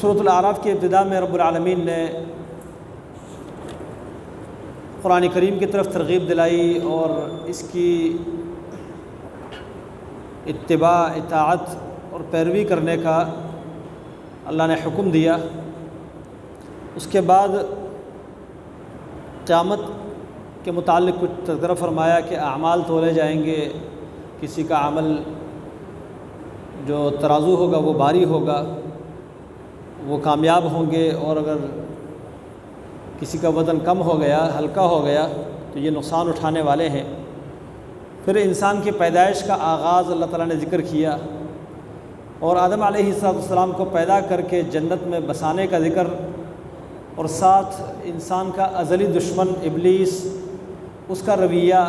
سورۃ الاعراف کی ابتدا میں رب العالمین نے قرآن کریم کی طرف ترغیب دلائی اور اس کی اتباع، اطاعت اور پیروی کرنے کا اللہ نے حکم دیا۔ اس کے بعد قیامت کے متعلق کچھ تذکرہ فرمایا کہ اعمال تولے جائیں گے، کسی کا عمل جو ترازو ہوگا وہ باری ہوگا، وہ کامیاب ہوں گے، اور اگر کسی کا وزن کم ہو گیا، ہلکا ہو گیا تو یہ نقصان اٹھانے والے ہیں۔ پھر انسان کی پیدائش کا آغاز اللہ تعالیٰ نے ذکر کیا، اور آدم علیہ السلام کو پیدا کر کے جنت میں بسانے کا ذکر، اور ساتھ انسان کا ازلی دشمن ابلیس، اس کا رویہ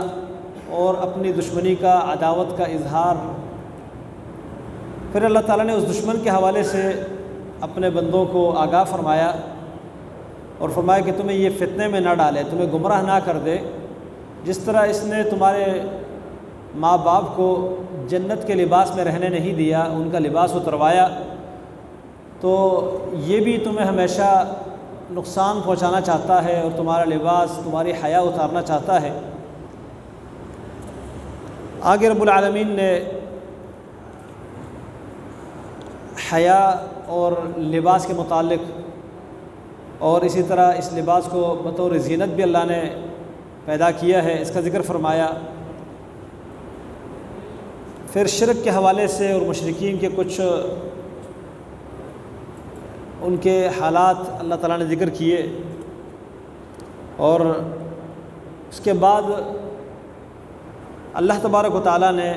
اور اپنی دشمنی کا، عداوت کا اظہار۔ پھر اللہ تعالیٰ نے اس دشمن کے حوالے سے اپنے بندوں کو آگاہ فرمایا اور فرمایا کہ تمہیں یہ فتنے میں نہ ڈالے، تمہیں گمراہ نہ کر دے، جس طرح اس نے تمہارے ماں باپ کو جنت کے لباس میں رہنے نہیں دیا، ان کا لباس اتروایا، تو یہ بھی تمہیں ہمیشہ نقصان پہنچانا چاہتا ہے اور تمہارا لباس، تمہاری حیا اتارنا چاہتا ہے۔ آگے رب العالمین نے حیا اور لباس کے متعلق، اور اسی طرح اس لباس کو بطور زینت بھی اللہ نے پیدا کیا ہے، اس کا ذکر فرمایا۔ پھر شرک کے حوالے سے اور مشرکین کے کچھ ان کے حالات اللہ تعالیٰ نے ذکر کیے، اور اس کے بعد اللہ تبارک و تعالیٰ نے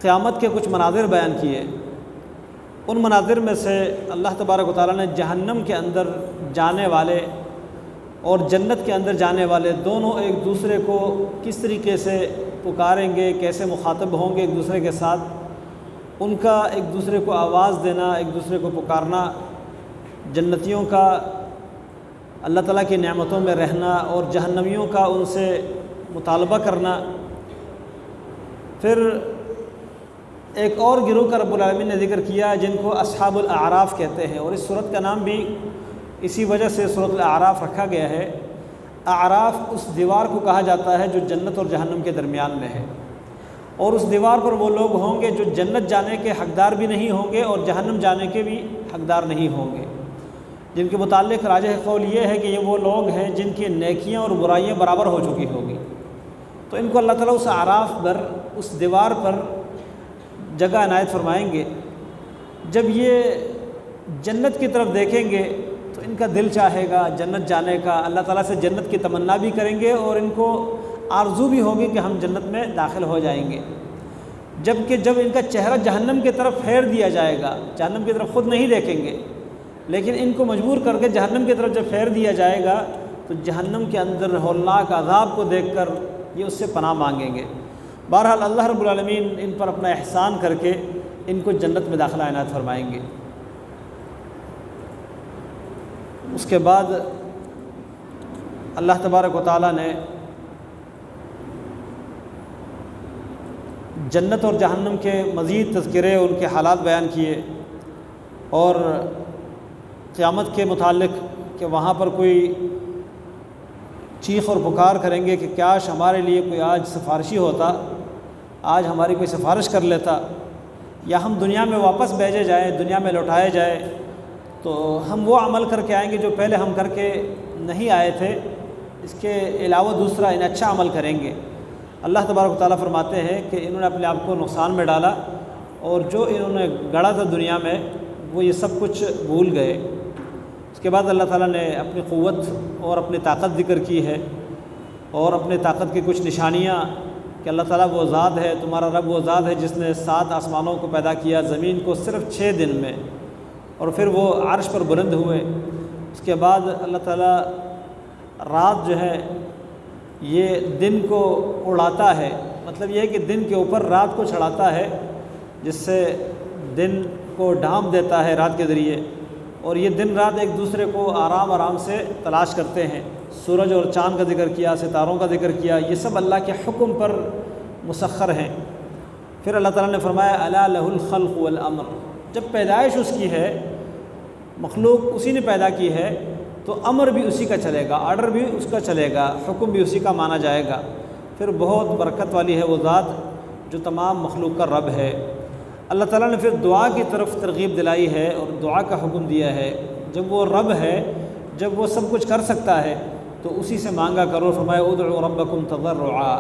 قیامت کے کچھ مناظر بیان کیے۔ ان مناظر میں سے اللہ تبارک و تعالیٰ نے جہنم کے اندر جانے والے اور جنت کے اندر جانے والے دونوں ایک دوسرے کو کس طریقے سے پکاریں گے، کیسے مخاطب ہوں گے ایک دوسرے کے ساتھ، ان کا ایک دوسرے کو آواز دینا، ایک دوسرے کو پکارنا، جنتیوں کا اللہ تعالیٰ کی نعمتوں میں رہنا اور جہنمیوں کا ان سے مطالبہ کرنا۔ پھر ایک اور گروہ کا رب العالمین نے ذکر کیا جن کو اصحاب الاعراف کہتے ہیں، اور اس سورت کا نام بھی اسی وجہ سے سورۃ الاعراف رکھا گیا ہے۔ اعراف اس دیوار کو کہا جاتا ہے جو جنت اور جہنم کے درمیان میں ہے، اور اس دیوار پر وہ لوگ ہوں گے جو جنت جانے کے حقدار بھی نہیں ہوں گے اور جہنم جانے کے بھی حقدار نہیں ہوں گے، جن کے متعلق راجح قول یہ ہے کہ یہ وہ لوگ ہیں جن کی نیکیاں اور برائیاں برابر ہو چکی ہوگی، تو ان کو اللہ تعالیٰ اس اعراف پر، اس دیوار پر جگہ عنایت فرمائیں گے۔ جب یہ جنت کی طرف دیکھیں گے تو ان کا دل چاہے گا جنت جانے کا، اللہ تعالیٰ سے جنت کی تمنا بھی کریں گے اور ان کو آرزو بھی ہوگی کہ ہم جنت میں داخل ہو جائیں گے۔ جبکہ جب ان کا چہرہ جہنم کی طرف پھیر دیا جائے گا، جہنم کی طرف خود نہیں دیکھیں گے، لیکن ان کو مجبور کر کے جہنم کی طرف جب پھیر دیا جائے گا تو جہنم کے اندر ہولناک عذاب کو دیکھ کر یہ اس سے پناہ مانگیں گے۔ بہرحال اللہ رب العالمین ان پر اپنا احسان کر کے ان کو جنت میں داخلہ عنایت فرمائیں گے۔ اس کے بعد اللہ تبارک و تعالیٰ نے جنت اور جہنم کے مزید تذکرے، ان کے حالات بیان کیے، اور قیامت کے متعلق کہ وہاں پر کوئی چیخ اور پکار کریں گے کہ کاش ہمارے لیے کوئی آج سفارشی ہوتا، آج ہماری کوئی سفارش کر لیتا، یا ہم دنیا میں واپس بھیجے جائیں، دنیا میں لوٹائے جائیں تو ہم وہ عمل کر کے آئیں گے جو پہلے ہم کر کے نہیں آئے تھے، اس کے علاوہ دوسرا ان اچھا عمل کریں گے۔ اللہ تبارک و تعالیٰ فرماتے ہیں کہ انہوں نے اپنے آپ کو نقصان میں ڈالا، اور جو انہوں نے گڑا تھا دنیا میں وہ یہ سب کچھ بھول گئے۔ اس کے بعد اللہ تعالیٰ نے اپنی قوت اور اپنی طاقت ذکر کی ہے، اور اپنے طاقت کی کچھ نشانیاں کہ اللہ تعالیٰ وہ ذات ہے، تمہارا رب وہ ذات ہے جس نے 7 آسمانوں کو پیدا کیا، زمین کو صرف 6 دن میں، اور پھر وہ عرش پر بلند ہوئے۔ اس کے بعد اللہ تعالیٰ رات جو ہے یہ دن کو اڑاتا ہے، مطلب یہ ہے کہ دن کے اوپر رات کو چڑھاتا ہے، جس سے دن کو ڈھانپ دیتا ہے رات کے ذریعے، اور یہ دن رات ایک دوسرے کو آرام آرام سے تلاش کرتے ہیں۔ سورج اور چاند کا ذکر کیا، ستاروں کا ذکر کیا، یہ سب اللہ کے حکم پر مسخر ہیں۔ پھر اللہ تعالیٰ نے فرمایا الا لہ الخلق والامر، جب پیدائش اس کی ہے مخلوق اسی نے پیدا کی ہے تو امر بھی اسی کا چلے گا، آرڈر بھی اس کا چلے گا، حکم بھی اسی کا مانا جائے گا۔ پھر بہت برکت والی ہے وہ ذات جو تمام مخلوق کا رب ہے۔ اللہ تعالیٰ نے پھر دعا کی طرف ترغیب دلائی ہے اور دعا کا حکم دیا ہے۔ جب وہ رب ہے، جب وہ سب کچھ کر سکتا ہے تو اسی سے مانگا کرو۔ فرمایا ادعوا ربکم تضرعا،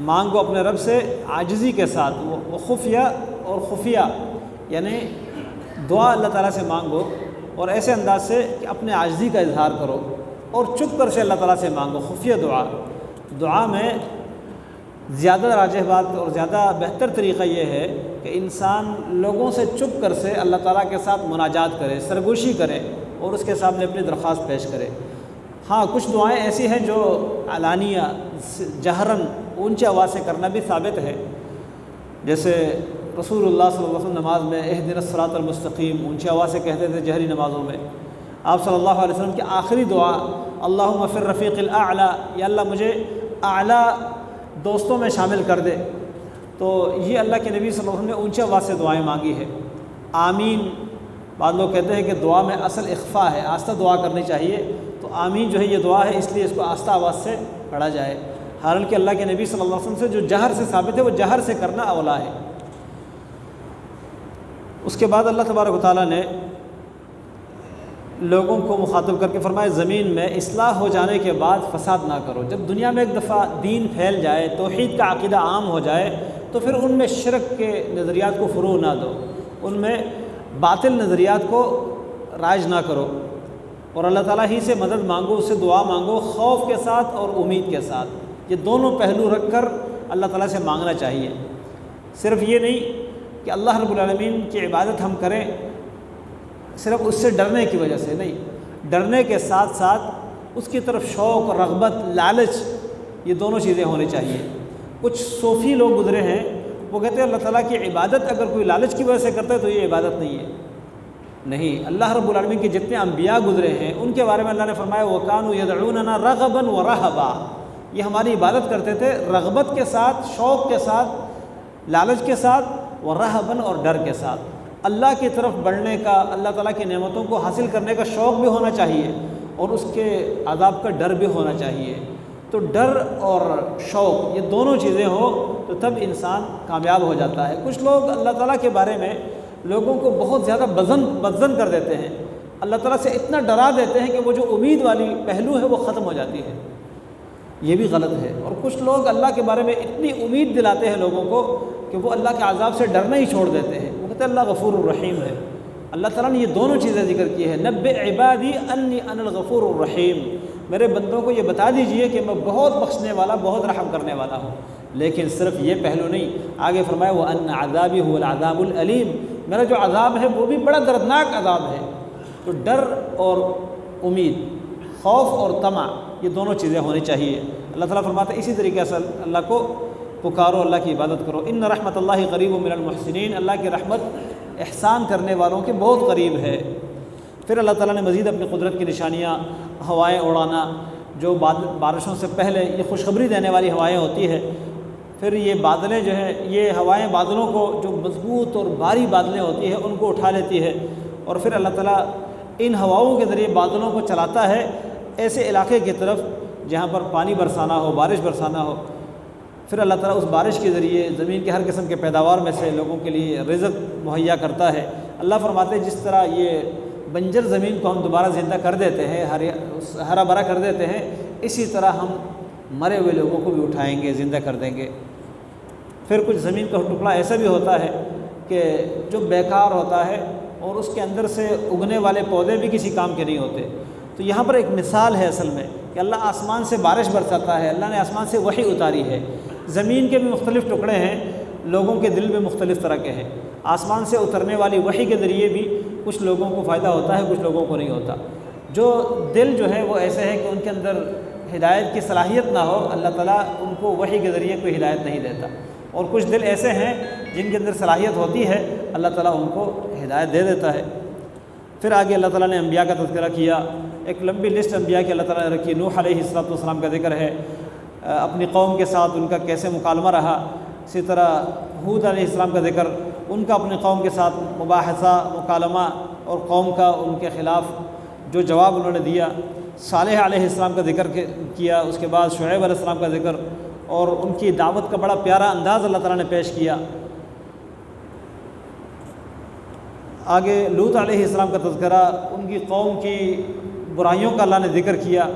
مانگو اپنے رب سے عاجزی کے ساتھ، وہ خفیہ اور خفیہ، یعنی دعا اللہ تعالیٰ سے مانگو اور ایسے انداز سے کہ اپنے عاجزی کا اظہار کرو اور چپ کر سے اللہ تعالیٰ سے مانگو۔ خفیہ دعا میں زیادہ راجح بات اور زیادہ بہتر طریقہ یہ ہے کہ انسان لوگوں سے چپ کر سے اللہ تعالیٰ کے ساتھ مناجات کرے، سرگوشی کرے اور اس کے سامنے اپنی درخواست پیش کرے۔ ہاں، کچھ دعائیں ایسی ہیں جو علانیہ جہراً اونچی آواز سے کرنا بھی ثابت ہے، جیسے رسول اللہ صلی اللہ علیہ وسلم نماز میں اہدنا الصراط المستقیم اونچی آواز سے کہتے تھے جہری نمازوں میں۔ آپ صلی اللہ علیہ وسلم کی آخری دعا اللہم فی الرفیق الاعلی، یا اللہ مجھے اعلیٰ دوستوں میں شامل کر دے۔ تو یہ اللہ کے نبی صلی اللہ علیہ وسلم نے اونچی آواز سے دعائیں مانگی ہے۔ آمین، بعض لوگ کہتے ہیں کہ دعا میں اصل اخفا ہے، آہستہ دعا کرنی چاہیے، تو آمین جو ہے یہ دعا ہے، اس لیے اس کو آہستہ آواز سے پڑھا جائے، حالانکہ اللہ کے نبی صلی اللہ علیہ وسلم سے جو جہر سے ثابت ہے وہ جہر سے کرنا اولا ہے۔ اس کے بعد اللہ تبارک و تعالیٰ نے لوگوں کو مخاطب کر کے فرمایا زمین میں اصلاح ہو جانے کے بعد فساد نہ کرو۔ جب دنیا میں ایک دفعہ دین پھیل جائے، توحید کا عقیدہ عام ہو جائے، تو پھر ان میں شرک کے نظریات کو فروغ نہ دو، ان میں باطل نظریات کو رائج نہ کرو، اور اللہ تعالیٰ ہی سے مدد مانگو، اس سے دعا مانگو، خوف کے ساتھ اور امید کے ساتھ۔ یہ دونوں پہلو رکھ کر اللہ تعالیٰ سے مانگنا چاہیے۔ صرف یہ نہیں کہ اللہ رب العالمین کی عبادت ہم کریں صرف اس سے ڈرنے کی وجہ سے، نہیں، ڈرنے کے ساتھ ساتھ اس کی طرف شوق، رغبت، لالچ، یہ دونوں چیزیں ہونی چاہیے۔ کچھ صوفی لوگ گزرے ہیں، وہ کہتے ہیں اللہ تعالیٰ کی عبادت اگر کوئی لالچ کی وجہ سے کرتا ہے تو یہ عبادت نہیں ہے۔ نہیں، اللہ رب العالمین کے جتنے انبیاء گزرے ہیں ان کے بارے میں اللہ نے فرمایا وَكَانُوا يَدْعُونَنَا رَغَبًا وَرَهَبًا، یہ ہماری عبادت کرتے تھے رغبت کے ساتھ، شوق کے ساتھ، لالچ کے ساتھ، وَرَهَبًا اور ڈر کے ساتھ۔ اللہ کی طرف بڑھنے کا، اللہ تعالیٰ کی نعمتوں کو حاصل کرنے کا شوق بھی ہونا چاہیے اور اس کے عذاب کا ڈر بھی ہونا چاہیے۔ تو ڈر اور شوق یہ دونوں چیزیں ہوں تو تب انسان کامیاب ہو جاتا ہے۔ کچھ لوگ اللہ تعالیٰ کے بارے میں لوگوں کو بہت زیادہ بدظن کر دیتے ہیں، اللہ تعالیٰ سے اتنا ڈرا دیتے ہیں کہ وہ جو امید والی پہلو ہے وہ ختم ہو جاتی ہے، یہ بھی غلط ہے۔ اور کچھ لوگ اللہ کے بارے میں اتنی امید دلاتے ہیں لوگوں کو کہ وہ اللہ کے عذاب سے ڈرنا ہی چھوڑ دیتے ہیں۔ وہ کہتے ہیں اللہ غفور الرحیم ہے۔ اللہ تعالیٰ نے یہ دونوں چیزیں ذکر کی ہے، نبئ عبادی انی انا الغفور الرحیم، میرے بندوں کو یہ بتا دیجئے کہ میں بہت بخشنے والا، بہت رحم کرنے والا ہوں۔ لیکن صرف یہ پہلو نہیں، آگے فرمایا وَأَنَّ عَذَابِي هُوَ الْعَذَابُ الْأَلِيمُ، میرا جو عذاب ہے وہ بھی بڑا دردناک عذاب ہے۔ تو ڈر اور امید، خوف اور طمع، یہ دونوں چیزیں ہونی چاہیے۔ اللہ تعالیٰ فرماتا ہے اسی طریقے سے اللہ کو پکارو، اللہ کی عبادت کرو۔ ان رحمت اللہ قریب من المحسنین، اللہ کی رحمت احسان کرنے والوں کے بہت قریب ہے۔ پھر اللہ تعالیٰ نے مزید اپنی قدرت کی نشانیاں، ہوائیں اڑانا، جو بارشوں سے پہلے یہ خوشخبری دینے والی ہوائیں ہوتی ہے، پھر یہ بادلیں جو ہیں، یہ ہوائیں بادلوں کو، جو مضبوط اور بھاری بادلیں ہوتی ہیں ان کو اٹھا لیتی ہے، اور پھر اللہ تعالیٰ ان ہواؤں کے ذریعے بادلوں کو چلاتا ہے ایسے علاقے کی طرف جہاں پر پانی برسانا ہو، بارش برسانا ہو۔ پھر اللہ تعالیٰ اس بارش کے ذریعے زمین کے ہر قسم کے پیداوار میں سے لوگوں کے لیے رزق مہیا کرتا ہے۔ اللہ فرماتے ہیں جس طرح یہ بنجر زمین کو ہم دوبارہ زندہ کر دیتے ہیں، ہرا بھرا کر دیتے ہیں، اسی طرح ہم مرے ہوئے لوگوں کو بھی اٹھائیں گے، زندہ کر دیں گے۔ پھر کچھ زمین کا ٹکڑا ایسا بھی ہوتا ہے کہ جو بیکار ہوتا ہے اور اس کے اندر سے اگنے والے پودے بھی کسی کام کے نہیں ہوتے۔ تو یہاں پر ایک مثال ہے اصل میں کہ اللہ آسمان سے بارش برساتا ہے، اللہ نے آسمان سے وحی اتاری ہے۔ زمین کے بھی مختلف ٹکڑے ہیں، لوگوں کے دل بھی مختلف طرح کے ہیں۔ آسمان سے اترنے والی وحی کے ذریعے بھی کچھ لوگوں کو فائدہ ہوتا ہے، کچھ لوگوں کو نہیں ہوتا۔ جو دل جو ہے وہ ایسے ہے کہ ان کے اندر ہدایت کی صلاحیت نہ ہو، اللہ تعالیٰ ان کو وحی کے ذریعے کوئی ہدایت نہیں دیتا، اور کچھ دل ایسے ہیں جن کے اندر صلاحیت ہوتی ہے، اللہ تعالیٰ ان کو ہدایت دے دیتا ہے۔ پھر آگے اللہ تعالیٰ نے انبیاء کا تذکرہ کیا، ایک لمبی لسٹ انبیاء کی اللہ تعالیٰ نے رکھی۔ نوح علیہ السلام کا ذکر ہے، اپنی قوم کے ساتھ ان کا کیسے مکالمہ رہا۔ اسی طرح ہود علیہ السلام کا ذکر، ان کا اپنی قوم کے ساتھ مباحثہ، مکالمہ اور قوم کا ان کے خلاف جو جواب انہوں نے دیا، صالح علیہ السلام کا ذکر کیا، اس کے بعد شعیب علیہ السلام کا ذکر، اور ان کی دعوت کا بڑا پیارا انداز اللہ تعالیٰ نے پیش کیا۔ آگے لوط علیہ السلام کا تذکرہ، ان کی قوم کی برائیوں کا اللہ نے ذکر کیا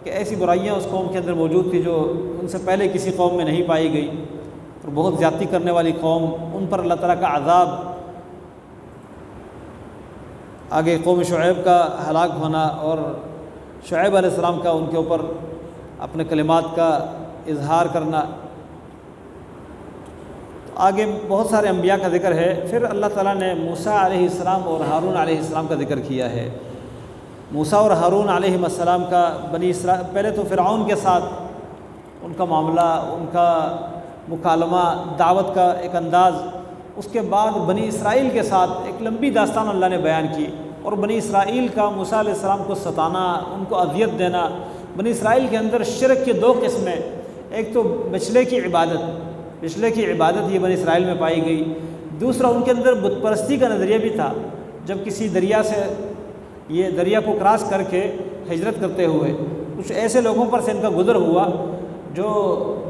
کہ ایسی برائیاں اس قوم کے اندر موجود تھی جو ان سے پہلے کسی قوم میں نہیں پائی گئی، اور بہت زیادتی کرنے والی قوم، ان پر اللہ تعالیٰ کا عذاب۔ آگے قوم شعیب کا ہلاک ہونا اور شعیب علیہ السلام کا ان کے اوپر اپنے کلمات کا اظہار کرنا۔ آگے بہت سارے انبیاء کا ذکر ہے۔ پھر اللہ تعالیٰ نے موسیٰ علیہ السلام اور ہارون علیہ السلام کا ذکر کیا ہے۔ موسیٰ اور ہارون علیہ السلام کا بنی اسرائیل، پہلے تو فرعون کے ساتھ ان کا معاملہ، ان کا مکالمہ، دعوت کا ایک انداز، اس کے بعد بنی اسرائیل کے ساتھ ایک لمبی داستان اللہ نے بیان کی، اور بنی اسرائیل کا موسیٰ علیہ السلام کو ستانا، ان کو اذیت دینا۔ بنی اسرائیل کے اندر شرک کی دو قسمیں، ایک تو بچھلے کی عبادت یہ بنی اسرائیل میں پائی گئی، دوسرا ان کے اندر بت پرستی کا نظریہ بھی تھا۔ جب کسی دریا سے، یہ دریا کو کراس کر کے ہجرت کرتے ہوئے کچھ ایسے لوگوں پر سے ان کا گزر ہوا جو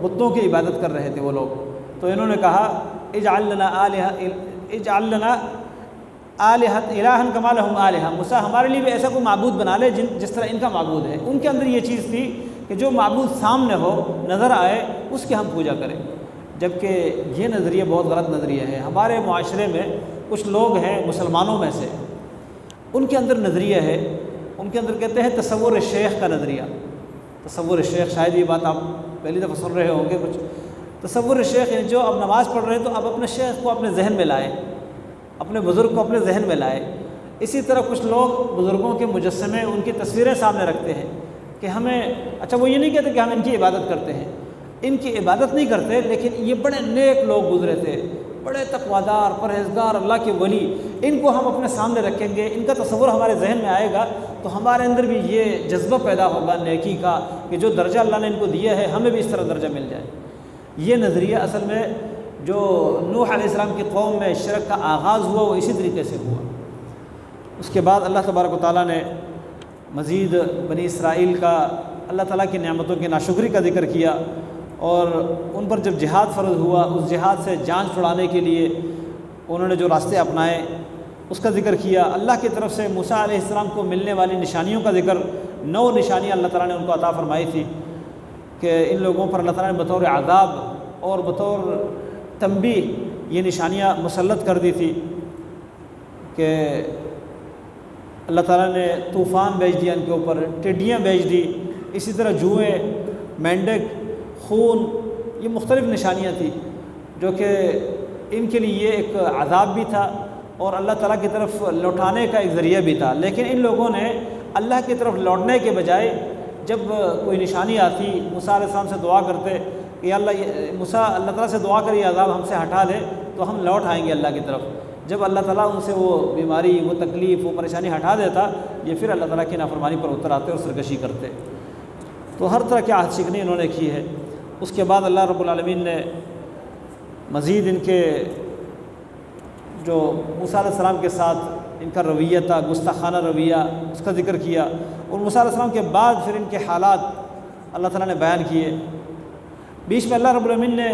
بتوں کی عبادت کر رہے تھے وہ لوگ، تو انہوں نے کہا اجعل لنا آلہۃ الہا کما لہم آلہہ، موسیٰ ہمارے لیے بھی ایسا کوئی معبود بنا لے جس طرح ان کا معبود ہے۔ ان کے اندر یہ چیز تھی کہ جو معبود سامنے ہو، نظر آئے، اس کی ہم پوجا کریں، جبکہ یہ نظریہ بہت غلط نظریہ ہے۔ ہمارے معاشرے میں کچھ لوگ ہیں مسلمانوں میں سے، ان کے اندر نظریہ ہے، ان کے اندر کہتے ہیں تصور شیخ کا نظریہ۔ تصور شیخ، شاید یہ بات آپ پہلی دفعہ سن رہے ہوں گے کچھ۔ تصور شیخ یعنی جو اب نماز پڑھ رہے ہیں تو اب اپنے شیخ کو اپنے ذہن میں لائے، اپنے بزرگ کو اپنے ذہن میں لائے۔ اسی طرح کچھ لوگ بزرگوں کے مجسمے، ان کی تصویریں سامنے رکھتے ہیں کہ ہمیں، اچھا وہ یہ نہیں کہتے کہ ہم ان کی عبادت کرتے ہیں، ان کی عبادت نہیں کرتے، لیکن یہ بڑے نیک لوگ گزرے تھے، بڑے تقویدار، پرہیزگار، اللہ کے ولی، ان کو ہم اپنے سامنے رکھیں گے، ان کا تصور ہمارے ذہن میں آئے گا تو ہمارے اندر بھی یہ جذبہ پیدا ہوگا نیکی کا کہ جو درجہ اللہ نے ان کو دیا ہے ہمیں بھی اس طرح درجہ مل جائے۔ یہ نظریہ اصل میں جو نوح علیہ السلام کی قوم میں شرک کا آغاز ہوا وہ اسی طریقے سے ہوا۔ اس کے بعد اللہ تبارک و تعالیٰ نے مزید بنی اسرائیل کا، اللہ تعالیٰ کی نعمتوں کی ناشکری کا ذکر کیا، اور ان پر جب جہاد فرض ہوا، اس جہاد سے جان چھڑانے کے لیے انہوں نے جو راستے اپنائے اس کا ذکر کیا۔ اللہ کی طرف سے موسیٰ علیہ السلام کو ملنے والی نشانیوں کا ذکر، 9 نشانیاں اللہ تعالیٰ نے ان کو عطا فرمائی تھی کہ ان لوگوں پر اللہ تعالیٰ نے بطور عذاب اور بطور تنبیہ یہ نشانیاں مسلط کر دی تھی کہ اللہ تعالیٰ نے طوفان بھیج دیا ان کے اوپر، ٹڈیاں بھیج دی، اسی طرح جوئیں، مینڈک، خون، یہ مختلف نشانیاں تھیں جو کہ ان کے لیے ایک عذاب بھی تھا اور اللہ تعالیٰ کی طرف لوٹانے کا ایک ذریعہ بھی تھا۔ لیکن ان لوگوں نے اللہ کی طرف لوٹنے کے بجائے جب کوئی نشانی آتی، موسیٰ علیہ السلام سے دعا کرتے کہ اللہ، موسیٰ اللہ تعالیٰ سے دعا کر یہ عذاب ہم سے ہٹا دے تو ہم لوٹ آئیں گے اللہ کی طرف۔ جب اللہ تعالیٰ ان سے وہ بیماری، وہ تکلیف، وہ پریشانی ہٹا دیتا، یہ پھر اللہ تعالیٰ کی نافرمانی پر اتر آتے اور سرکشی کرتے۔ تو ہر طرح کی عہد شکنی انہوں نے کی ہے۔ اس کے بعد اللہ رب العالمین نے مزید ان کے جو موسیٰ علیہ السلام کے ساتھ ان کا رویہ تھا، گستاخانہ رویہ، اس کا ذکر کیا، اور موسیٰ علیہ السلام کے بعد پھر ان کے حالات اللہ تعالیٰ نے بیان کیے۔ بیچ میں اللہ رب العالمین نے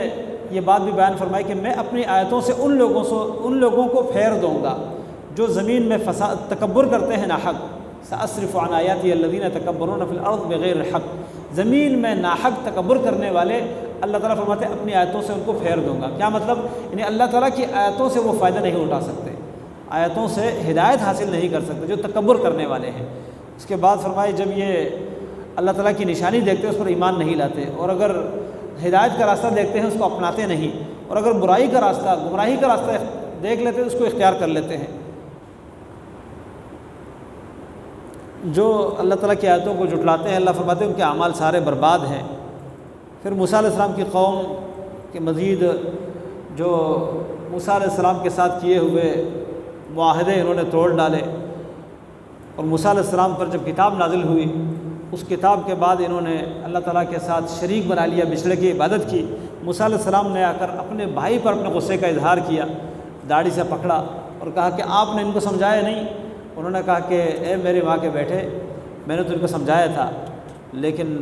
یہ بات بھی بیان فرمائی کہ میں اپنی آیتوں سے ان لوگوں کو پھیر دوں گا جو زمین میں تکبر کرتے ہیں ناحق۔ سأصرف عن آیاتی الذین یتکبرون فی الارض بغیر الحق، زمین میں ناحق تکبر کرنے والے اللہ تعالیٰ فرماتے ہیں اپنی آیتوں سے ان کو پھیر دوں گا۔ کیا مطلب؟ یعنی اللہ تعالیٰ کی آیتوں سے وہ فائدہ نہیں اٹھا سکتے، آیتوں سے ہدایت حاصل نہیں کر سکتے جو تکبر کرنے والے ہیں۔ اس کے بعد فرمائے جب یہ اللہ تعالیٰ کی نشانی دیکھتے ہیں اس پر ایمان نہیں لاتے، اور اگر ہدایت کا راستہ دیکھتے ہیں اس کو اپناتے نہیں، اور اگر برائی کا راستہ، گمراہی کا راستہ دیکھ لیتے ہیں اس کو اختیار کر لیتے ہیں۔ جو اللہ تعالیٰ کی آیتوں کو جھٹلاتے ہیں، اللہ فرماتے ہیں ان کے اعمال سارے برباد ہیں۔ پھر موسیٰ علیہ السلام کی قوم کے مزید جو موسیٰ علیہ السلام کے ساتھ کیے ہوئے معاہدے انہوں نے توڑ ڈالے، اور موسیٰ علیہ السلام پر جب کتاب نازل ہوئی اس کتاب کے بعد انہوں نے اللہ تعالیٰ کے ساتھ شریک بنا لیا، بچھڑے کی عبادت کی۔ موسیٰ علیہ السلام نے آ کر اپنے بھائی پر اپنے غصے کا اظہار کیا، داڑھی سے پکڑا اور کہا کہ آپ نے ان کو سمجھایا نہیں، انہوں نے کہا کہ اے میرے ماں کے بیٹے، میں نے تو ان کو سمجھایا تھا، لیکن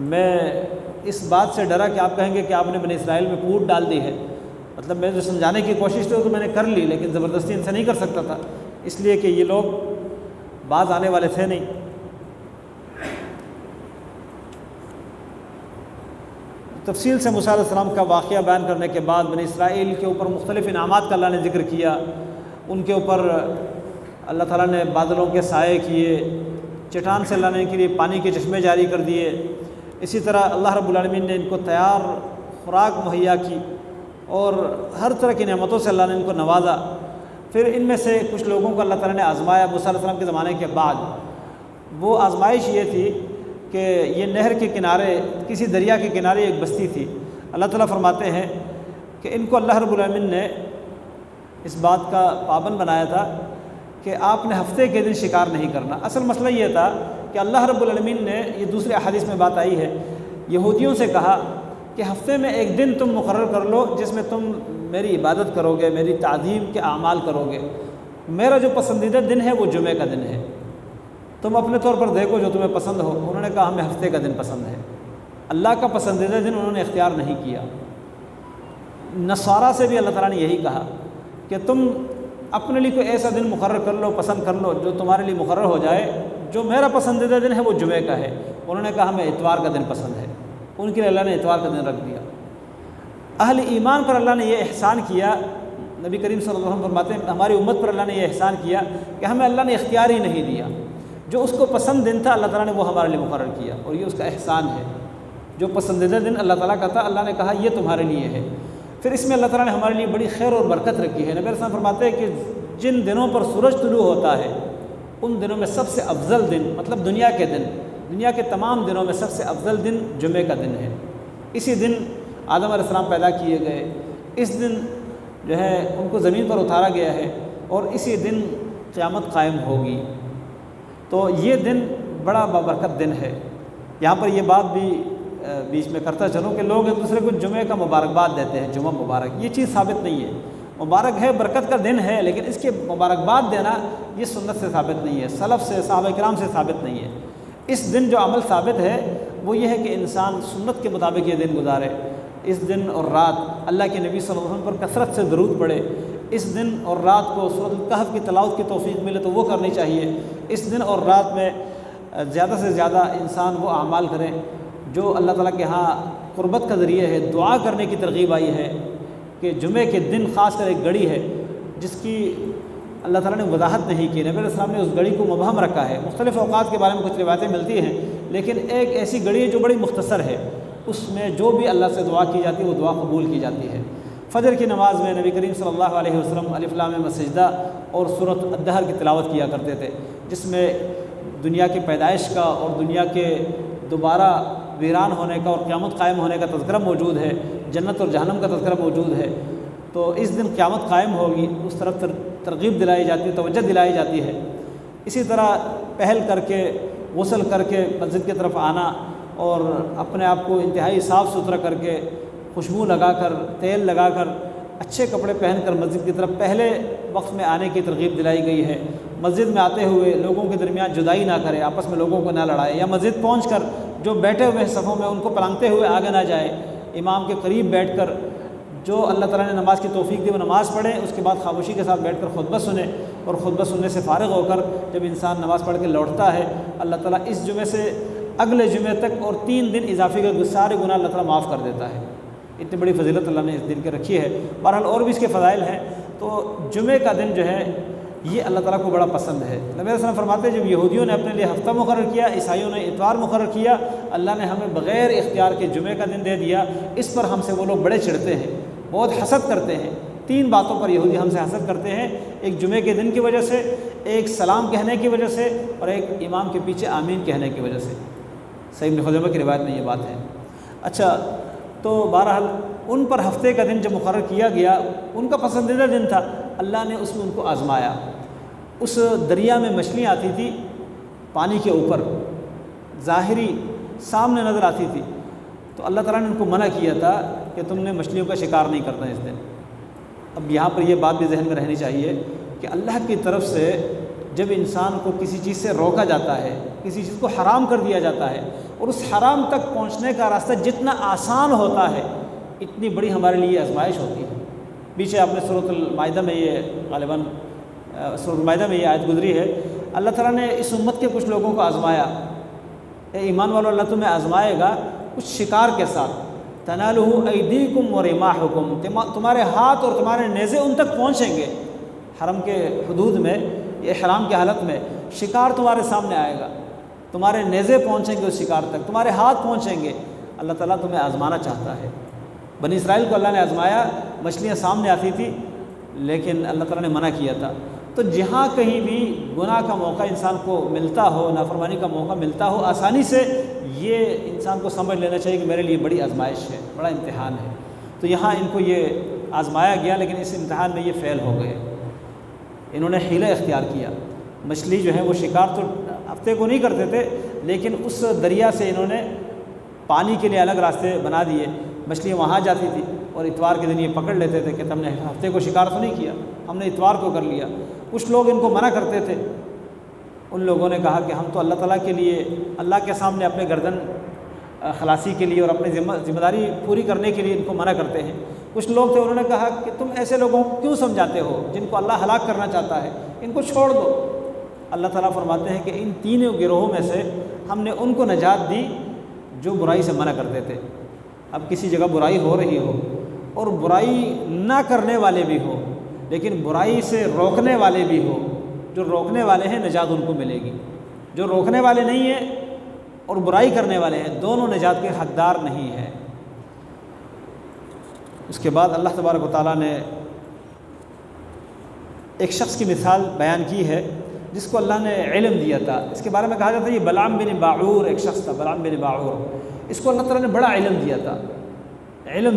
میں اس بات سے ڈرا کہ آپ کہیں گے کہ آپ نے بنی اسرائیل میں پھوٹ ڈال دی ہے۔ مطلب میں جو سمجھانے کی کوشش تھی وہ تو میں نے کر لی، لیکن زبردستی ان سے نہیں کر سکتا تھا، اس لیے کہ یہ لوگ باز آنے والے تھے نہیں۔ تفصیل سے موسیٰ علیہ السلام کا واقعہ بیان کرنے کے بعد بنی اسرائیل کے اوپر مختلف انعامات کا اللہ نے ذکر کیا۔ ان کے اوپر اللہ تعالیٰ نے بادلوں کے سائے کیے، چٹان سے اللہ نے ان کے لیے پانی کے چشمے جاری کر دیے، اسی طرح اللہ رب العالمین نے ان کو تیار خوراک مہیا کی، اور ہر طرح کی نعمتوں سے اللہ نے ان کو نوازا۔ پھر ان میں سے کچھ لوگوں کو اللہ تعالیٰ نے آزمایا موسیٰ علیہ السلام کے زمانے کے بعد۔ وہ آزمائش یہ تھی کہ یہ نہر کے کنارے، کسی دریا کے کنارے ایک بستی تھی۔ اللہ تعالیٰ فرماتے ہیں کہ ان کو اللہ رب العالمین نے اس بات کا پابند بنایا تھا کہ آپ نے ہفتے کے دن شکار نہیں کرنا۔ اصل مسئلہ یہ تھا کہ اللہ رب العالمین نے، یہ دوسرے احادیث میں بات آئی ہے، یہودیوں سے کہا کہ ہفتے میں ایک دن تم مقرر کر لو جس میں تم میری عبادت کرو گے، میری تعظیم کے اعمال کرو گے۔ میرا جو پسندیدہ دن ہے وہ جمعہ کا دن ہے، تم اپنے طور پر دیکھو جو تمہیں پسند ہو۔ انہوں نے کہا ہمیں ہفتے کا دن پسند ہے۔ اللہ کا پسندیدہ دن انہوں نے اختیار نہیں کیا۔ نصارہ سے بھی اللہ تعالیٰ نے یہی کہا کہ تم اپنے لیے کوئی ایسا دن مقرر کر لو، پسند کر لو جو تمہارے لیے مقرر ہو جائے۔ جو میرا پسندیدہ دن ہے وہ جمعہ کا ہے۔ انہوں نے کہا ہمیں اتوار کا دن پسند ہے، ان کے لیے اللہ نے اتوار کا دن رکھ دیا۔ اہل ایمان پر اللہ نے یہ احسان کیا، نبی کریم صلی اللہ علیہ وسلم فرماتے ہیں ہماری امت پر اللہ نے یہ احسان کیا کہ ہمیں اللہ نے اختیار ہی نہیں دیا۔ جو اس کو پسند دن تھا اللہ تعالیٰ نے وہ ہمارے لیے مقرر کیا، اور یہ اس کا احسان ہے۔ جو پسندیدہ دن اللہ تعالیٰ کا تھا اللہ نے کہا یہ تمہارے لیے ہے۔ پھر اس میں اللہ تعالیٰ نے ہمارے لیے بڑی خیر اور برکت رکھی ہے۔ نبی علیہ السلام فرماتے ہیں کہ جن دنوں پر سورج طلوع ہوتا ہے ان دنوں میں سب سے افضل دن، مطلب دنیا کے دن، دنیا کے تمام دنوں میں سب سے افضل دن جمعہ کا دن ہے۔ اسی دن آدم علیہ السلام پیدا کیے گئے، اس دن جو ہے ان کو زمین پر اتارا گیا ہے، اور اسی دن قیامت قائم ہوگی۔ تو یہ دن بڑا بابرکت دن ہے۔ یہاں پر یہ بات بھی بیچ میں کرتا چلوں کہ لوگ ایک دوسرے کو جمعے کا مبارکباد دیتے ہیں، جمعہ مبارک، یہ چیز ثابت نہیں ہے۔ مبارک ہے، برکت کا دن ہے، لیکن اس کے مبارکباد دینا یہ سنت سے ثابت نہیں ہے، سلف سے، صحابہ کرام سے ثابت نہیں ہے۔ اس دن جو عمل ثابت ہے وہ یہ ہے کہ انسان سنت کے مطابق یہ دن گزارے۔ اس دن اور رات اللہ کے نبی صلی اللہ علیہ وسلم پر کثرت سے درود پڑھے۔ اس دن اور رات کو سورۃ الکہف کی تلاوت کی توفیق ملے تو وہ کرنی چاہیے۔ اس دن اور رات میں زیادہ سے زیادہ انسان وہ اعمال کریں جو اللہ تعالیٰ کے ہاں قربت کا ذریعہ ہے۔ دعا کرنے کی ترغیب آئی ہے کہ جمعے کے دن خاص کر ایک گھڑی ہے جس کی اللہ تعالیٰ نے وضاحت نہیں کی، نبی علیہ السلام نے اس گھڑی کو مبہم رکھا ہے۔ مختلف اوقات کے بارے میں کچھ روایتیں ملتی ہیں، لیکن ایک ایسی گھڑی ہے جو بڑی مختصر ہے، اس میں جو بھی اللہ سے دعا کی جاتی ہے وہ دعا قبول کی جاتی ہے۔ فجر کی نماز میں نبی کریم صلی اللہ علیہ وسلم الف لام میم السجدہ اور سورۃ الدہر کی تلاوت کیا کرتے تھے، جس میں دنیا کی پیدائش کا اور دنیا کے دوبارہ ویران ہونے کا اور قیامت قائم ہونے کا تذکرہ موجود ہے، جنت اور جہنم کا تذکرہ موجود ہے۔ تو اس دن قیامت قائم ہوگی، اس طرف ترغیب دلائی جاتی ہے، توجہ دلائی جاتی ہے۔ اسی طرح پہل کر کے، غسل کر کے مسجد کی طرف آنا، اور اپنے آپ کو انتہائی صاف ستھرا کر کے، خوشبو لگا کر، تیل لگا کر، اچھے کپڑے پہن کر مسجد کی طرف پہلے وقت میں آنے کی ترغیب دلائی گئی ہے۔ مسجد میں آتے ہوئے لوگوں کے درمیان جدائی نہ کرے، آپس میں لوگوں کو نہ لڑائے، یا مسجد پہنچ کر جو بیٹھے ہوئے صفوں میں ان کو پلانگتے ہوئے آگے نہ جائے۔ امام کے قریب بیٹھ کر جو اللہ تعالیٰ نے نماز کی توفیق دی وہ نماز پڑھیں، اس کے بعد خاموشی کے ساتھ بیٹھ کر خطبہ سنیں، اور خطبہ سننے سے فارغ ہو کر جب انسان نماز پڑھ کے لوٹتا ہے، اللہ تعالیٰ اس جمعے سے اگلے جمعے تک اور 3 دن اضافی کے سارے گناہ اللہ تعالیٰ معاف کر دیتا ہے۔ اتنی بڑی فضیلت اللہ نے اس دن کے رکھی ہے۔ بہرحال اور بھی اس کے فضائل ہیں۔ تو جمعے کا دن جو ہے یہ اللہ تعالیٰ کو بڑا پسند ہے۔ نبی علیہ السلام فرماتے ہیں جب یہودیوں نے اپنے لیے ہفتہ مقرر کیا، عیسائیوں نے اتوار مقرر کیا، اللہ نے ہمیں بغیر اختیار کے جمعے کا دن دے دیا۔ اس پر ہم سے وہ لوگ بڑے چڑھتے ہیں، بہت حسد کرتے ہیں۔ 3 باتوں پر یہودی ہم سے حسد کرتے ہیں، ایک جمعے کے دن کی وجہ سے، ایک سلام کہنے کی وجہ سے، اور ایک امام کے پیچھے آمین کہنے کی وجہ سے۔ صحیح ابن خزیمہ کی روایت میں یہ بات ہے۔ اچھا، تو بہرحال ان پر ہفتے کا دن جب مقرر کیا گیا، ان کا پسندیدہ دن تھا، اللہ نے اس میں ان کو آزمایا۔ اس دریا میں مچھلیاں آتی تھی پانی کے اوپر، ظاہری سامنے نظر آتی تھی، تو اللہ تعالیٰ نے ان کو منع کیا تھا کہ تم نے مچھلیوں کا شکار نہیں کرنا اس دن۔ اب یہاں پر یہ بات بھی ذہن میں رہنی چاہیے کہ اللہ کی طرف سے جب انسان کو کسی چیز سے روکا جاتا ہے، کسی چیز کو حرام کر دیا جاتا ہے، اور اس حرام تک پہنچنے کا راستہ جتنا آسان ہوتا ہے اتنی بڑی ہمارے لیے آزمائش ہوتی ہے۔ پیچھے آپ نے سورۃ المائدہ میں یہ غالباً سورۃ المائدہ میں یہ آیت گزری ہے، اللہ تعالیٰ نے اس امت کے کچھ لوگوں کو آزمایا، اے ایمان والو اللہ تمہیں آزمائے گا کچھ شکار کے ساتھ، تنالہ ایدیکم ورماحکم، تمہارے ہاتھ اور تمہارے نیزے ان تک پہنچیں گے، حرم کے حدود میں، احرام کی حالت میں شکار تمہارے سامنے آئے گا، تمہارے نیزے پہنچیں گے اس شکار تک، تمہارے ہاتھ پہنچیں گے۔ اللہ تعالیٰ تمہیں آزمانا چاہتا ہے۔ بنی اسرائیل کو اللہ نے آزمایا، مچھلیاں سامنے آتی تھی لیکن اللہ تعالیٰ نے منع کیا تھا۔ تو جہاں کہیں بھی گناہ کا موقع انسان کو ملتا ہو، نافرمانی کا موقع ملتا ہو، آسانی سے یہ انسان کو سمجھ لینا چاہیے کہ میرے لیے بڑی آزمائش ہے، بڑا امتحان ہے۔ تو یہاں ان کو یہ آزمایا گیا لیکن اس امتحان میں یہ فیل ہو گئے، انہوں نے حیلہ اختیار کیا۔ مچھلی جو ہے وہ شکار تو ہفتے کو نہیں کرتے تھے، لیکن اس دریا سے انہوں نے پانی کے لیے الگ راستے بنا دیے، مچھلیاں وہاں جاتی تھی اور اتوار کے دن یہ پکڑ لیتے تھے کہ تم نے ہفتے کو شکار تو نہیں کیا، ہم نے اتوار کو کر لیا۔ کچھ لوگ ان کو منع کرتے تھے، ان لوگوں نے کہا کہ ہم تو اللہ تعالیٰ کے لیے، اللہ کے سامنے اپنے گردن خلاصی کے لیے اور اپنی ذمہ داری پوری کرنے کے لیے ان کو منع کرتے ہیں۔ کچھ لوگ تھے، انہوں نے کہا کہ تم ایسے لوگوں کو کیوں سمجھاتے ہو جن کو اللہ ہلاک کرنا چاہتا ہے، ان کو چھوڑ دو۔ اللہ تعالیٰ فرماتے ہیں کہ ان تینوں گروہوں میں سے ہم نے ان کو نجات دی جو برائی سے منع کرتے تھے۔ اب کسی جگہ برائی ہو رہی ہو اور برائی نہ کرنے والے بھی ہو لیکن برائی سے روکنے والے بھی ہو، جو روکنے والے ہیں نجات ان کو ملے گی، جو روکنے والے نہیں ہیں اور برائی کرنے والے ہیں دونوں نجات کے حقدار نہیں ہیں۔ اس کے بعد اللہ تبارک و تعالیٰ نے ایک شخص کی مثال بیان کی ہے جس کو اللہ نے علم دیا تھا۔ اس کے بارے میں کہا جاتا ہے یہ بلعام بن باعور ایک شخص تھا، بلعام بن باعور، اس کو اللہ تعالیٰ نے بڑا علم